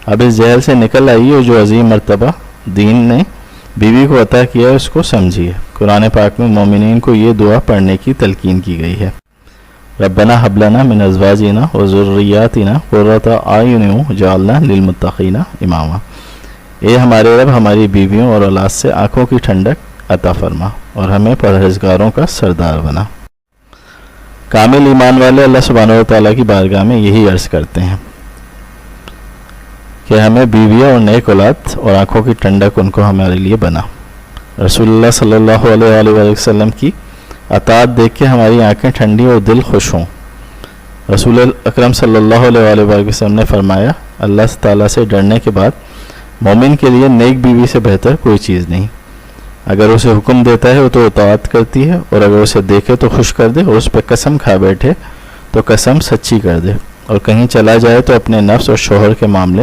اب اس جہل سے نکل آئیے اور جو عظیم مرتبہ دین نے بیوی کو عطا کیا ہے اس کو سمجھیے۔ قرآن پاک میں مومنین کو یہ دعا پڑھنے کی تلقین کی گئی ہے، ربنا حب لنا من ازواجنا وذریاتنا قرۃ اعین واجعلنا للمتقین اماما۔ اے ہمارے رب، ہماری بیویوں اور اولاد سے آنکھوں کی ٹھنڈک عطا فرما اور ہمیں پرہیزگاروں کا سردار بنا۔ کامل ایمان والے اللہ سبحانہ و تعالیٰ کی بارگاہ میں یہی عرض کرتے ہیں کہ ہمیں بیویاں اور نیک اولاد اور آنکھوں کی ٹھنڈک ان کو ہمارے لیے بنا۔ رسول اللہ صلی اللہ علیہ وآلہ وسلم کی اطاعت دیکھ کے ہماری آنکھیں ٹھنڈی اور دل خوش ہوں۔ رسول اکرم صلی اللہ علیہ وآلہ وسلم نے فرمایا، اللہ تعالیٰ سے ڈرنے کے بعد مومن کے لیے نیک بیوی سے بہتر کوئی چیز نہیں۔ اگر اسے حکم دیتا ہے تو اطاعت کرتی ہے، اور اگر اسے دیکھے تو خوش کر دے، اور اس پہ قسم کھا بیٹھے تو قسم سچی کر دے، اور کہیں چلا جائے تو اپنے نفس اور شوہر کے معاملے